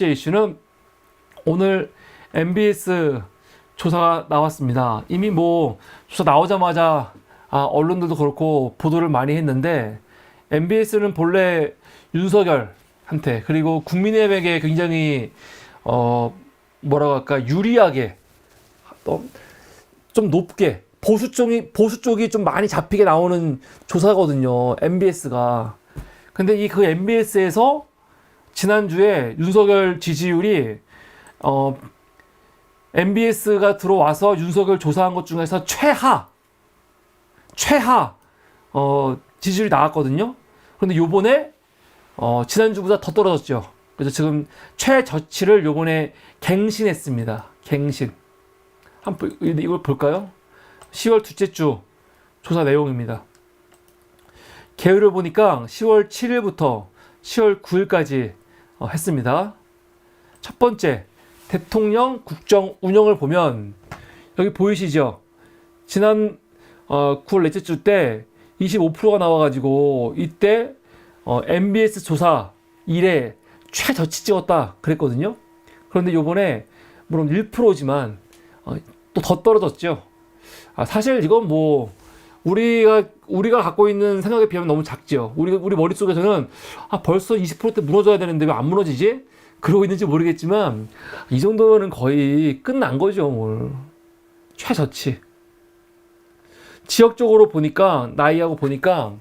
번째 이슈는 오늘 MBS 조사가 나왔습니다. 이미 뭐 조사 나오자마자 언론들도 그렇고 보도를 많이 했는데, MBS는 본래 윤석열한테 그리고 국민의힘에게 굉장히 뭐라고 할까, 유리하게 좀 높게 보수 쪽이 좀 많이 잡히게 나오는 조사거든요, MBS가. 근데 그 MBS에서 지난주에 윤석열 지지율이 MBS가 들어와서 윤석열 조사한 것 중에서 최하 지지율이 나왔거든요. 그런데 요번에 지난주보다 더 떨어졌죠. 그래서 지금 최저치를 요번에 갱신했습니다. 갱신. 한번 이걸 볼까요? 10월 둘째 주 조사 내용입니다. 개요를 보니까 10월 7일부터 10월 9일까지 했습니다. 첫 번째, 대통령 국정 운영을 보면 여기 보이시죠? 지난 9월 넷째 주 때 25%가 나와가지고 이때 MBS 조사 이래 최저치 찍었다 그랬거든요. 그런데 요번에 물론 1%지만 또 더 떨어졌죠. 사실 이건 뭐 우리가 갖고 있는 생각에 비하면 너무 작죠. 우리 머릿속에서는 벌써 20%대 무너져야 되는데 왜 안 무너지지? 그러고 있는지 모르겠지만 이 정도는 거의 끝난 거죠. 뭘. 최저치. 지역적으로 보니까, 나이하고 보니까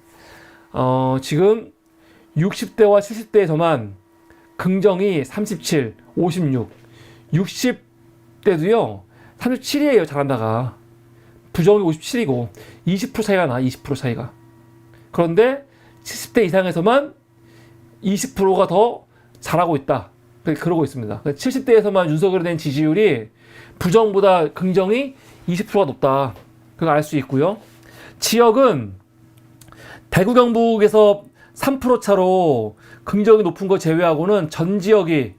지금 60대와 70대에서만 긍정이 37, 56, 60대도요 37이에요, 잘한다가. 부정이 57이고 20% 차이가 나, 20% 차이가. 그런데 70대 이상에서만 20%가 더 잘하고 있다, 그러고 있습니다. 70대에서만 윤석열에 대한 지지율이 부정보다 긍정이 20%가 높다, 그거 알 수 있고요. 지역은 대구 경북에서 3% 차로 긍정이 높은 거 제외하고는 전 지역이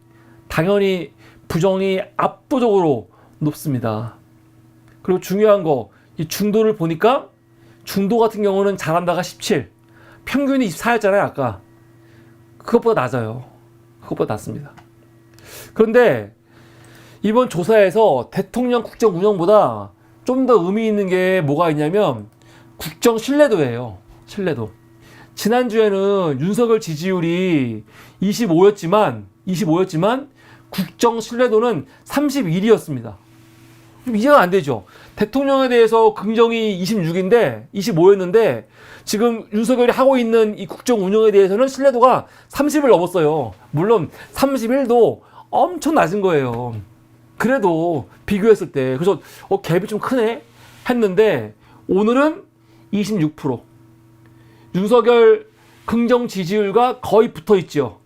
당연히 부정이 압도적으로 높습니다. 그리고 중요한 거, 이 중도를 보니까 중도 같은 경우는 잘한다가 17, 평균이 24였잖아요 아까. 그것보다 낮아요. 그것보다 낮습니다. 그런데 이번 조사에서 대통령 국정 운영보다 좀 더 의미 있는 게 뭐가 있냐면 국정 신뢰도예요. 신뢰도. 지난주에는 윤석열 지지율이 25였지만 국정 신뢰도는 31이었습니다. 이해가 안 되죠. 대통령에 대해서 긍정이 25였는데 지금 윤석열이 하고 있는 이 국정 운영에 대해서는 신뢰도가 30을 넘었어요. 물론 31도 엄청 낮은 거예요. 그래도 비교했을 때. 그래서 갭이 좀 크네 했는데 오늘은 26%. 윤석열 긍정 지지율과 거의 붙어 있죠.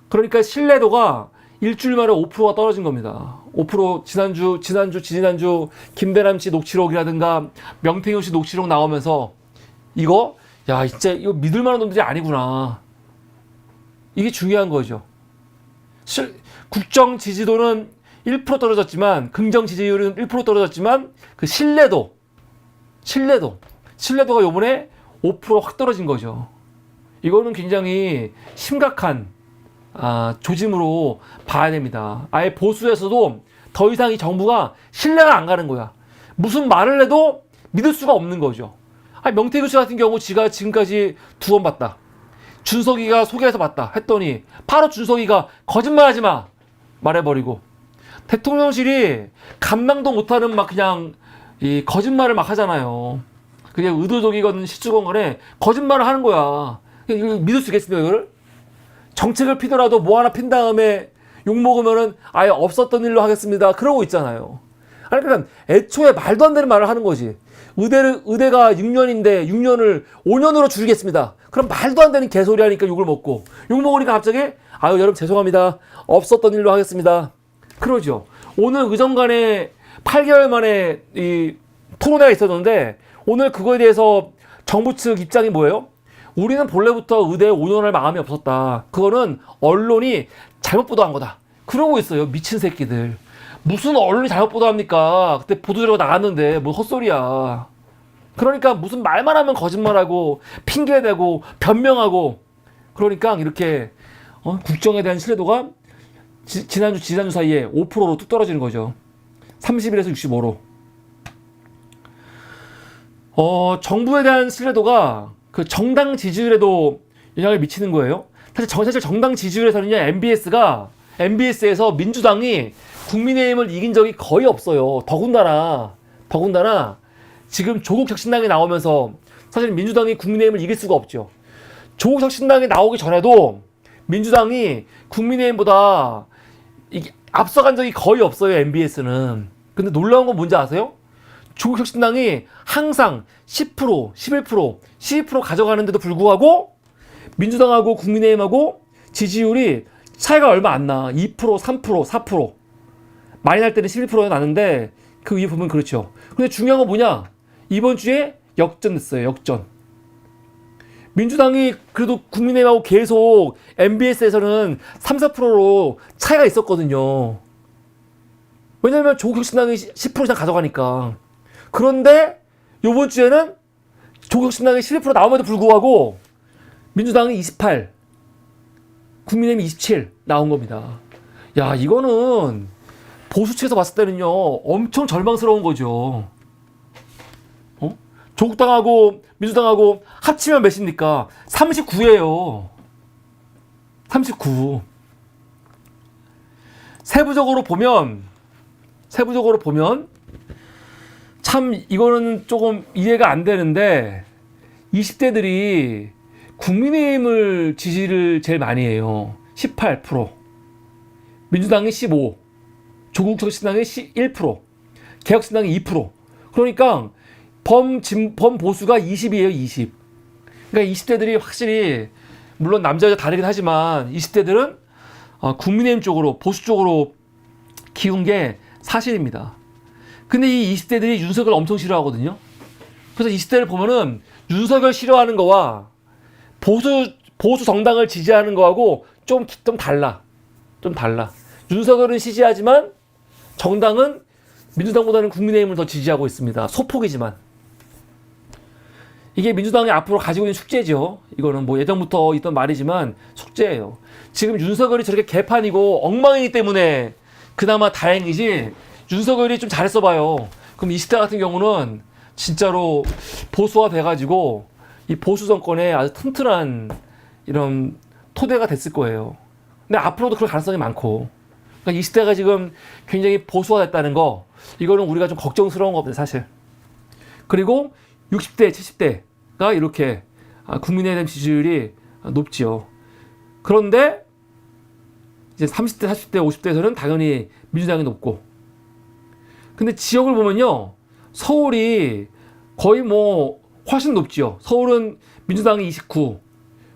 그러니까 신뢰도가 일주일 만에 5%가 떨어진 겁니다. 5% 지난주 김대남 씨 녹취록이라든가 명태균 씨 녹취록 나오면서 진짜 이거 믿을 만한 놈들이 아니구나. 이게 중요한 거죠. 국정 지지도는 1% 떨어졌지만, 긍정 지지율은 1% 떨어졌지만 그 신뢰도가 요번에 5% 확 떨어진 거죠. 이거는 굉장히 심각한 조짐으로 봐야 됩니다. 아예 보수에서도 더 이상 이 정부가 신뢰가 안 가는 거야. 무슨 말을 해도 믿을 수가 없는 거죠. 명태균 씨 같은 경우 지가 지금까지 2번 봤다, 준석이가 소개해서 봤다 했더니 바로 준석이가 거짓말하지 마 말해버리고, 대통령실이 감당도 못하는 막 그냥 이 거짓말을 막 하잖아요. 그게 의도적이건 실수건 간에 거짓말을 하는 거야. 이거 믿을 수 있겠습니까, 이거를? 정책을 피더라도 뭐 하나 핀 다음에 욕먹으면은 아예 없었던 일로 하겠습니다, 그러고 있잖아요. 그러니까 애초에 말도 안 되는 말을 하는 거지. 의대가 6년인데 6년을 5년으로 줄이겠습니다. 그럼 말도 안 되는 개소리 하니까 욕을 먹고, 욕 먹으니까 갑자기 여러분 죄송합니다, 없었던 일로 하겠습니다, 그러죠. 오늘 의정간에 8개월 만에 이 토론회가 있었는데 오늘 그거에 대해서 정부 측 입장이 뭐예요? 우리는 본래부터 의대에 5년을 할 마음이 없었다. 그거는 언론이 잘못 보도한 거다. 그러고 있어요, 미친 새끼들. 무슨 언론이 잘못 보도합니까? 그때 보도자료가 나갔는데 뭐 헛소리야. 그러니까 무슨 말만 하면 거짓말하고 핑계대고 변명하고, 그러니까 이렇게 국정에 대한 신뢰도가 지난주 사이에 5%로 뚝 떨어지는 거죠. 31에서 65로. 정부에 대한 신뢰도가 그 정당 지지율에도 영향을 미치는 거예요. 사실 정당 지지율에서는요, MBS에서 민주당이 국민의힘을 이긴 적이 거의 없어요. 더군다나 지금 조국 혁신당이 나오면서 사실 민주당이 국민의힘을 이길 수가 없죠. 조국 혁신당이 나오기 전에도 민주당이 국민의힘보다 앞서간 적이 거의 없어요, MBS는. 근데 놀라운 건 뭔지 아세요? 조국 혁신당이 항상 10%, 11%, 12% 가져가는데도 불구하고 민주당하고 국민의힘하고 지지율이 차이가 얼마 안 나. 2%, 3%, 4%. 많이 날 때는 11%가 나는데 그 위에 보면 그렇죠. 근데 중요한 건 뭐냐? 이번 주에 역전됐어요. 역전. 민주당이 그래도 국민의힘하고 계속 MBS에서는 3, 4%로 차이가 있었거든요. 왜냐면 조국 혁신당이 10% 이상 가져가니까. 그런데 이번 주에는 조국 혁신당이 11% 나옴에도 불구하고 민주당이 28, 국민의힘이 27 나온 겁니다. 야, 이거는 보수 측에서 봤을 때는요, 엄청 절망스러운 거죠. 조국당하고 민주당하고 합치면 몇입니까? 39예요. 39. 세부적으로 보면 참 이거는 조금 이해가 안 되는데 20대들이 국민의힘을 지지를 제일 많이 해요. 18%. 민주당이 15%. 조국 혁신당이 1%. 개혁신당이 2%. 그러니까 범보수가 20이에요, 20. 그러니까 20대들이 확실히, 물론 남자 여자 다르긴 하지만 20대들은 국민의힘 쪽으로, 보수 쪽으로 기운 게 사실입니다. 근데 이 20대들이 윤석열 엄청 싫어하거든요. 그래서 20대를 보면은 윤석열 싫어하는 거와 보수 정당을 지지하는 거하고 좀 달라. 좀 달라. 윤석열은 지지하지만 정당은 민주당보다는 국민의힘을 더 지지하고 있습니다. 소폭이지만. 이게 민주당이 앞으로 가지고 있는 숙제죠. 이거는 뭐 예전부터 있던 말이지만 숙제예요. 지금 윤석열이 저렇게 개판이고 엉망이기 때문에 그나마 다행이지, 윤석열이 좀 잘했어 봐요. 그럼 20대 같은 경우는 진짜로 보수화 돼가지고 이 보수 정권에 아주 튼튼한 이런 토대가 됐을 거예요. 근데 앞으로도 그럴 가능성이 많고. 그러니까 20대가 지금 굉장히 보수화됐다는 거, 이거는 우리가 좀 걱정스러운 겁니다, 사실. 그리고 60대, 70대가 이렇게 국민의힘 지지율이 높지요. 그런데 이제 30대, 40대, 50대에서는 당연히 민주당이 높고. 근데 지역을 보면요, 서울이 거의 뭐 훨씬 높지요. 서울은 민주당이 29,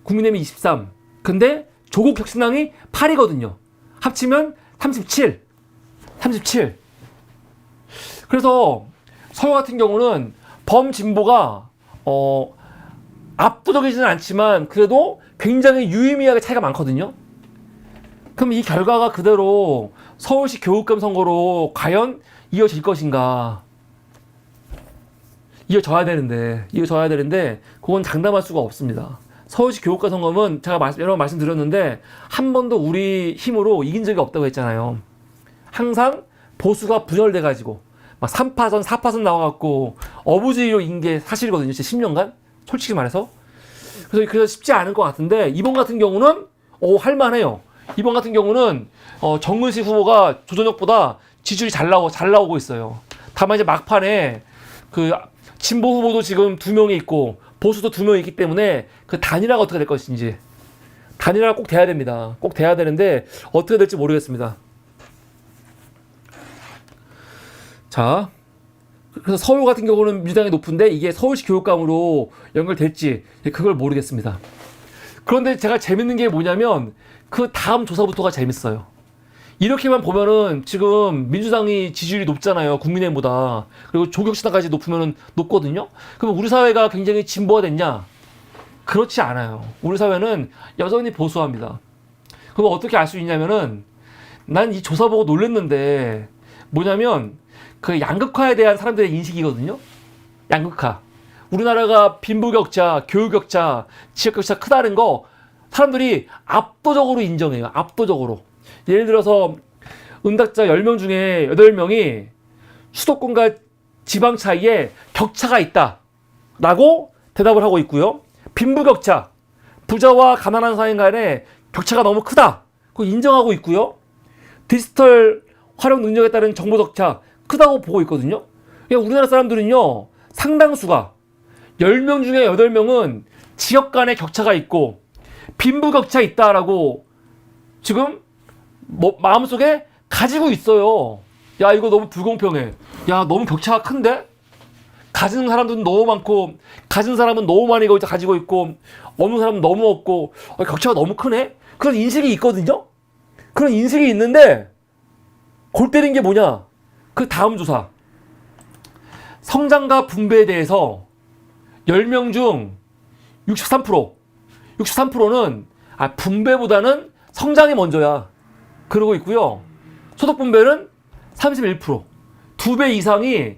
국민의힘이 23. 근데 조국 혁신당이 8이거든요. 합치면 37. 그래서 서울 같은 경우는 범진보가 압도적이지는 않지만 그래도 굉장히 유의미하게 차이가 많거든요. 그럼 이 결과가 그대로 서울시 교육감 선거로 과연 이어질 것인가? 이어져야 되는데 그건 장담할 수가 없습니다. 서울시 교육감 선거는 제가 여러 번 말씀드렸는데 한 번도 우리 힘으로 이긴 적이 없다고 했잖아요. 항상 보수가 분열돼가지고 막 3파선, 4파선 나와갖고 어부지리로 이긴 게 사실이거든요. 진짜 10년간? 솔직히 말해서. 그래서 쉽지 않을 것 같은데, 이번 같은 경우는 할만해요. 이번 같은 경우는 정근식 후보가 조전혁보다 지지율이 잘 나오고 있어요. 다만 이제 막판에 그 진보 후보도 지금 2명이 있고 보수도 2명이 있기 때문에 그 단일화가 어떻게 될 것인지, 단일화가 꼭 돼야 됩니다. 꼭 돼야 되는데 어떻게 될지 모르겠습니다. 자, 그래서 서울 같은 경우는 민주당이 높은데 이게 서울시 교육감으로 연결될지 그걸 모르겠습니다. 그런데 제가 재밌는 게 뭐냐면 그 다음 조사부터가 재밌어요. 이렇게만 보면은 지금 민주당이 지지율이 높잖아요, 국민의힘보다. 그리고 조국혁신당까지 높거든요. 그럼 우리 사회가 굉장히 진보가 됐냐? 그렇지 않아요. 우리 사회는 여전히 보수합니다. 그럼 어떻게 알 수 있냐면은, 난 이 조사 보고 놀랐는데 뭐냐면 그 양극화에 대한 사람들의 인식이거든요. 양극화. 우리나라가 빈부격차, 교육격차, 지역격차 크다는 거 사람들이 압도적으로 인정해요. 압도적으로. 예를 들어서 응답자 10명 중에 8명이 수도권과 지방 차이에 격차가 있다 라고 대답을 하고 있고요. 빈부격차, 부자와 가난한 사회 간의 격차가 너무 크다, 그거 인정하고 있고요. 디지털 활용 능력에 따른 정보 격차 크다고 보고 있거든요. 그러니까 우리나라 사람들은요, 상당수가 10명 중에 8명은 지역 간의 격차가 있고 빈부격차 있다라고 지금 마음속에 가지고 있어요. 야, 이거 너무 불공평해. 야, 너무 격차가 큰데? 가진 사람들은 너무 많고 가진 사람은 너무 많이 가지고 있고 없는 사람은 너무 없고 격차가 너무 크네? 그런 인식이 있거든요. 그런 인식이 있는데 골 때린 게 뭐냐? 그 다음 조사. 성장과 분배에 대해서 10명 중 63%는 분배보다는 성장이 먼저야 그러고 있고요. 소득 분배는 31%, 2배 이상이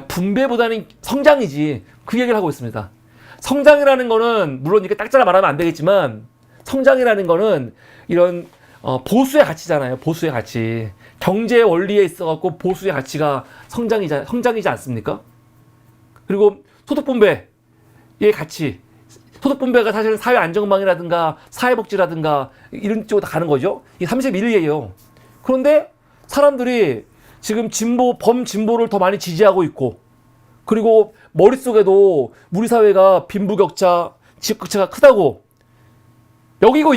분배보다는 성장이지, 그 얘기를 하고 있습니다. 성장이라는 거는 물론 이렇게 딱 잘라 말하면 안 되겠지만, 성장이라는 거는 이런 보수의 가치잖아요. 보수의 가치. 경제 원리에 있어갖고 보수의 가치가 성장이지 않습니까? 그리고 소득 분배의 가치. 소득 분배가 사실은 사회 안정망이라든가 사회복지라든가 이런 쪽으로 다 가는 거죠. 이게 31이에요. 그런데 사람들이 지금 범진보를 더 많이 지지하고 있고, 그리고 머릿속에도 우리 사회가 빈부격차, 지역격차가 크다고 여기고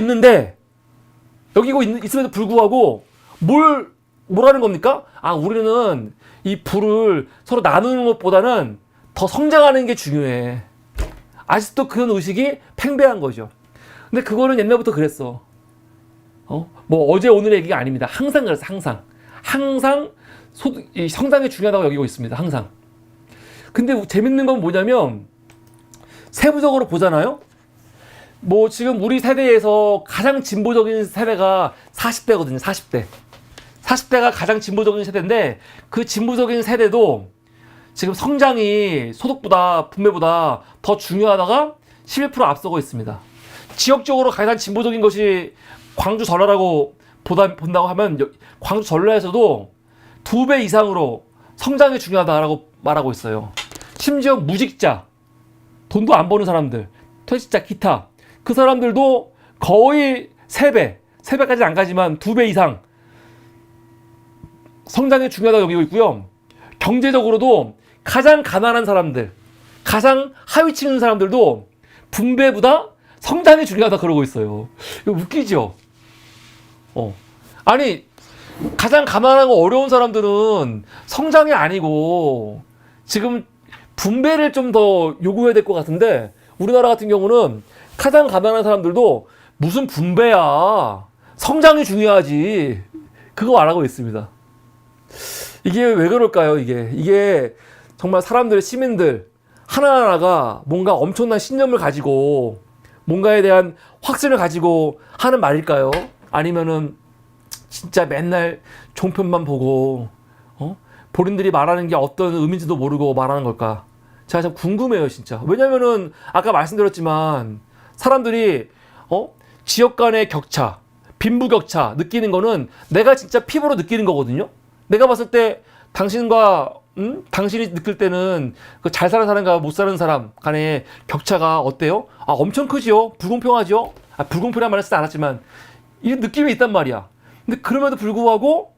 있음에도 불구하고 뭐라는 겁니까? 우리는 이 부를 서로 나누는 것보다는 더 성장하는 게 중요해. 아직도 그런 의식이 팽배한 거죠. 근데 그거는 옛날부터 그랬어. 뭐 어제 오늘의 얘기가 아닙니다. 항상 그랬어. 항상 성장이 중요하다고 여기고 있습니다. 항상. 근데 재밌는 건 뭐냐면 세부적으로 보잖아요. 뭐 지금 우리 세대에서 가장 진보적인 세대가 40대거든요. 40대가 가장 진보적인 세대인데, 그 진보적인 세대도 지금 성장이 소득보다 분배보다 더 중요하다가 11% 앞서고 있습니다. 지역적으로 가장 진보적인 것이 광주 전라라고 본다고 하면 광주 전라에서도 2배 이상으로 성장이 중요하다라고 말하고 있어요. 심지어 무직자, 돈도 안 버는 사람들, 퇴직자, 기타, 그 사람들도 거의 3배까지는 안 가지만 2배 이상 성장이 중요하다고 여기고 있고요. 경제적으로도 가장 가난한 사람들, 가장 하위층인 사람들도 분배보다 성장이 중요하다 그러고 있어요. 이거 웃기죠? 아니, 가장 가난하고 어려운 사람들은 성장이 아니고 지금 분배를 좀 더 요구해야 될 것 같은데, 우리나라 같은 경우는 가장 가난한 사람들도 무슨 분배야, 성장이 중요하지, 그거 안 하고 있습니다. 이게 왜 그럴까요? 이게 정말 사람들, 시민들 하나하나가 뭔가 엄청난 신념을 가지고 뭔가에 대한 확신을 가지고 하는 말일까요? 아니면은 진짜 맨날 종편만 보고 본인들이 말하는 게 어떤 의미인지도 모르고 말하는 걸까? 제가 참 궁금해요, 진짜. 왜냐면은 아까 말씀드렸지만 사람들이 지역 간의 격차, 빈부격차 느끼는 거는 내가 진짜 피부로 느끼는 거거든요. 내가 봤을 때 당신이 느낄 때는 그 잘 사는 사람과 못 사는 사람 간의 격차가 어때요? 엄청 크죠. 불공평하죠. 불공평한 말을 쓰지 않았지만 이 느낌이 있단 말이야. 근데 그럼에도 불구하고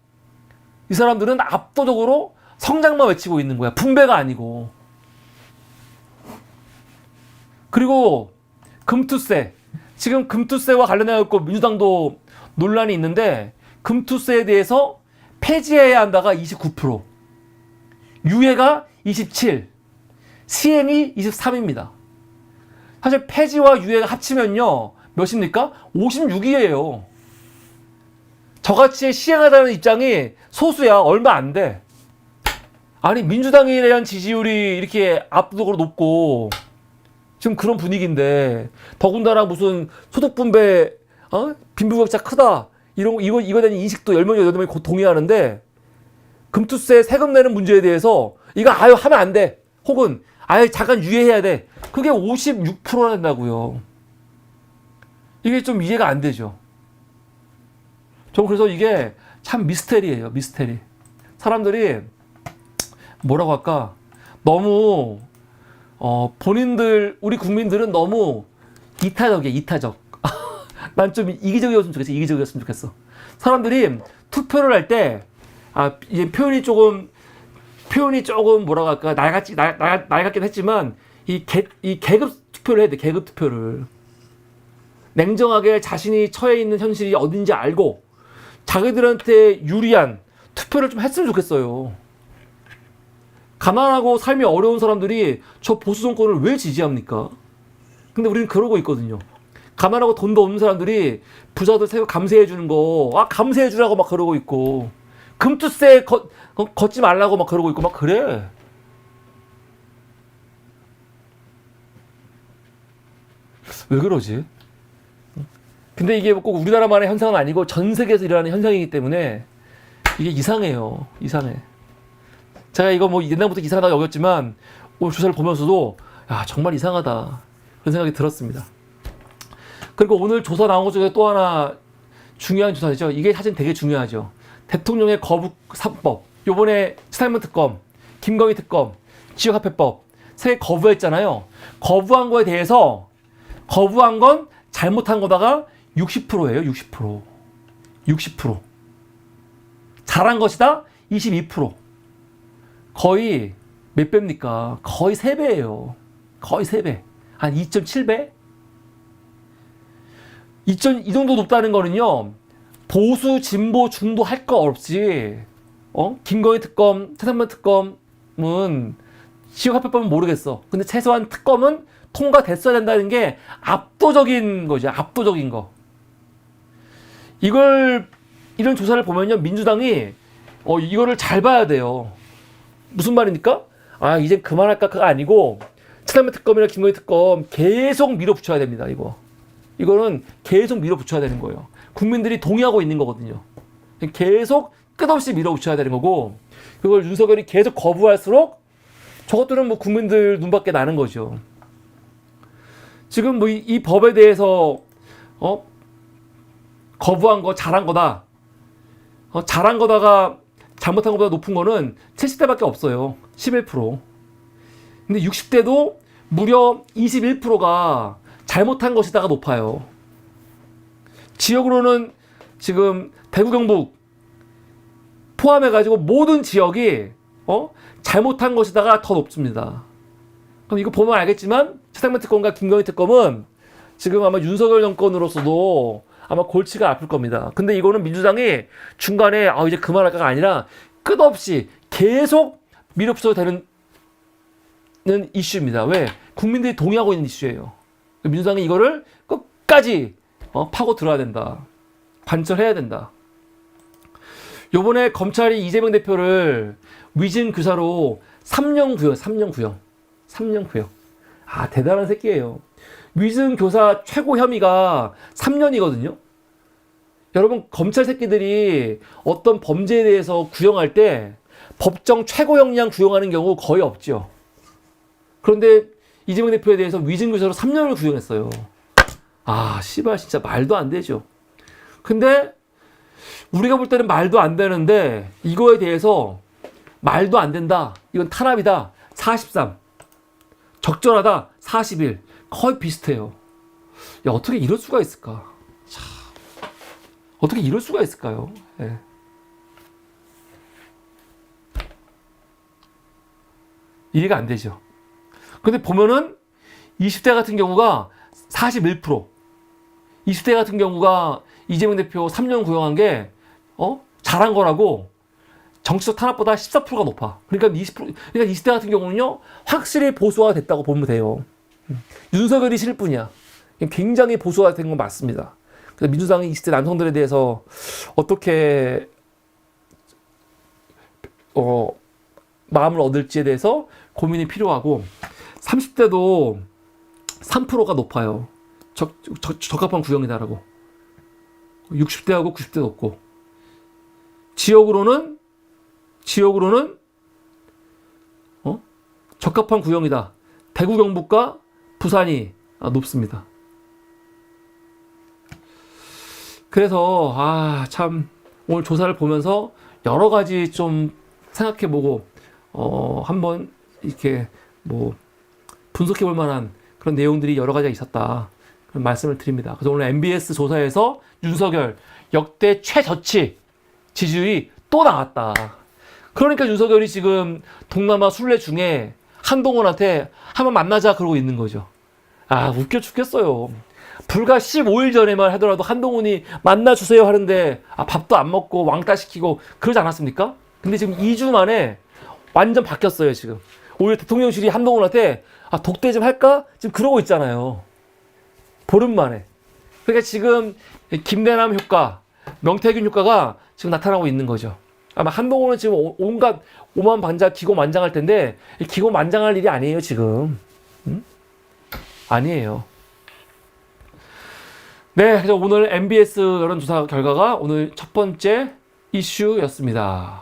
이 사람들은 압도적으로 성장만 외치고 있는 거야. 분배가 아니고. 그리고 금투세. 지금 금투세와 관련해서 민주당도 논란이 있는데, 금투세에 대해서 폐지해야 한다가 29%, 유예가 27%, 시행이 23입니다. 사실 폐지와 유예가 합치면요, 몇입니까? 56이에요. 저같이 시행하자는 입장이 소수야. 얼마 안 돼. 아니, 민주당에 대한 지지율이 이렇게 압도적으로 높고 지금 그런 분위기인데, 더군다나 무슨 소득분배, 빈부격차 크다, 이거에 대한 인식도 10명이 8명이 동의하는데, 금투세 세금 내는 문제에 대해서 이거 하면 안 돼, 혹은 잠깐 유예해야 돼, 그게 56%나 된다고요. 이게 좀 이해가 안 되죠. 저 그래서 이게 참 미스테리예요. 미스테리. 사람들이 뭐라고 할까? 너무 본인들 우리 국민들은 너무 이타적이야. 이타적. 난 좀 이기적이었으면 좋겠어. 이기적이었으면 좋겠어. 사람들이 투표를 할 때 이제 표현이 조금 뭐라고 할까? 낡았긴 했지만 이 계급 투표를 해야 돼. 계급 투표를. 냉정하게 자신이 처해 있는 현실이 어딘지 알고 자기들한테 유리한 투표를 좀 했으면 좋겠어요. 가난하고 삶이 어려운 사람들이 저 보수 정권을 왜 지지합니까? 근데 우리는 그러고 있거든요. 가난하고 돈도 없는 사람들이 부자들 새거 감세해 주는 거, 감세해 주라고 막 그러고 있고, 금투세 걷지 말라고 막 그러고 있고 막 그래. 왜 그러지? 근데 이게 꼭 우리나라만의 현상은 아니고 전 세계에서 일어나는 현상이기 때문에 이게 이상해요. 이상해. 제가 이거 뭐 옛날부터 이상하다고 여겼지만 오늘 조사를 보면서도 야 정말 이상하다 그런 생각이 들었습니다. 그리고 오늘 조사 나온 것 중에 또 하나 중요한 조사죠. 이게 사실 되게 중요하죠. 대통령의 거부 3법. 요번에 스타일먼 특검, 김건희 특검, 지역화폐법 세 개 거부했잖아요. 거부한 거에 대해서 거부한 건 잘못한 거다가 60%예요. 60%. 60%. 잘한 것이다 22%. 거의 몇 배입니까? 거의 3배예요. 거의 3배. 한 2.7배? 이 정도 높다는 거는요. 보수, 진보, 중도 할 거 없이 김건희 특검, 최상만 특검은 지역화폐법은 모르겠어. 근데 최소한 특검은 통과됐어야 된다는 게 압도적인 거죠. 압도적인 거. 이런 조사를 보면요. 민주당이 이거를 잘 봐야 돼요. 무슨 말입니까? 이제 그만할까? 그거 아니고 최상만 특검이나 김건희 특검 계속 밀어붙여야 됩니다. 이거는 계속 밀어붙여야 되는 거예요. 국민들이 동의하고 있는 거거든요. 계속 끝없이 밀어붙여야 되는 거고 그걸 윤석열이 계속 거부할수록 저것들은 뭐 국민들 눈밖에 나는 거죠. 지금 뭐 이 법에 대해서 거부한 거 잘한 거다. 잘한 거다가 잘못한 것보다 높은 거는 70대밖에 없어요. 11%. 근데 60대도 무려 21%가 잘못한 것이다가 높아요. 지역으로는 지금 대구 경북 포함해가지고 모든 지역이 잘못한 것이다가 더 높습니다. 그럼 이거 보면 알겠지만 최상만 특검과 김건희 특검은 지금 아마 윤석열 정권으로서도 아마 골치가 아플 겁니다. 근데 이거는 민주당이 중간에 이제 그만할까가 아니라 끝없이 계속 밀어붙여도 되는 이슈입니다. 왜? 국민들이 동의하고 있는 이슈예요. 민주당이 이거를 끝까지 파고 들어야 된다. 관철해야 된다. 요번에 검찰이 이재명 대표를 위증 교사로 3년 구형, 3년 구형. 3년 구형. 대단한 새끼예요. 위증 교사 최고 혐의가 3년이거든요. 여러분, 검찰 새끼들이 어떤 범죄에 대해서 구형할 때 법정 최고형량 구형하는 경우 거의 없죠. 그런데 이재명 대표에 대해서 위증 교사로 3년을 구형했어요. 씨발 진짜 말도 안 되죠. 근데 우리가 볼 때는 말도 안 되는데 이거에 대해서 말도 안 된다. 이건 탄압이다. 43. 적절하다. 41. 거의 비슷해요. 야, 어떻게 이럴 수가 있을까? 참. 어떻게 이럴 수가 있을까요? 예. 이해가 안 되죠. 근데 보면은 20대 같은 경우가 41%. 20대 같은 경우가 이재명 대표 3년 구형한 게 잘한 거라고 정치적 탄압보다 14%가 높아. 그러니까 20대 같은 경우는요 확실히 보수화가 됐다고 보면 돼요. 윤석열이 싫을 뿐이야. 굉장히 보수화가 된 건 맞습니다. 그래서 민주당이 20대 남성들에 대해서 어떻게 마음을 얻을지에 대해서 고민이 필요하고 30대도 3%가 높아요. 적합한 구형이다라고. 60대하고 90대 높고 지역으로는 적합한 구형이다. 대구 경북과 부산이 높습니다. 그래서 참 오늘 조사를 보면서 여러 가지 좀 생각해보고 한번 이렇게 뭐 분석해볼 만한 그런 내용들이 여러 가지가 있었다. 그런 말씀을 드립니다. 그래서 오늘 MBS 조사에서 윤석열 역대 최저치 지지율이 또 나왔다. 그러니까 윤석열이 지금 동남아 순례 중에 한동훈한테 한번 만나자 그러고 있는 거죠. 아, 웃겨 죽겠어요. 불과 15일 전에만 하더라도 한동훈이 만나주세요 하는데 밥도 안 먹고 왕따 시키고 그러지 않았습니까? 근데 지금 2주 만에 완전 바뀌었어요, 지금. 오히려 대통령실이 한동훈한테 독대 좀 할까? 지금 그러고 있잖아요. 보름 만에. 그러니까 지금 김대남 효과, 명태균 효과가 지금 나타나고 있는 거죠. 아마 한동훈은 지금 온갖 오만방자 기고만장할 텐데 기고만장할 일이 아니에요, 지금. 응? 아니에요. 네, 그래서 오늘 MBS 여론조사 결과가 오늘 첫 번째 이슈였습니다.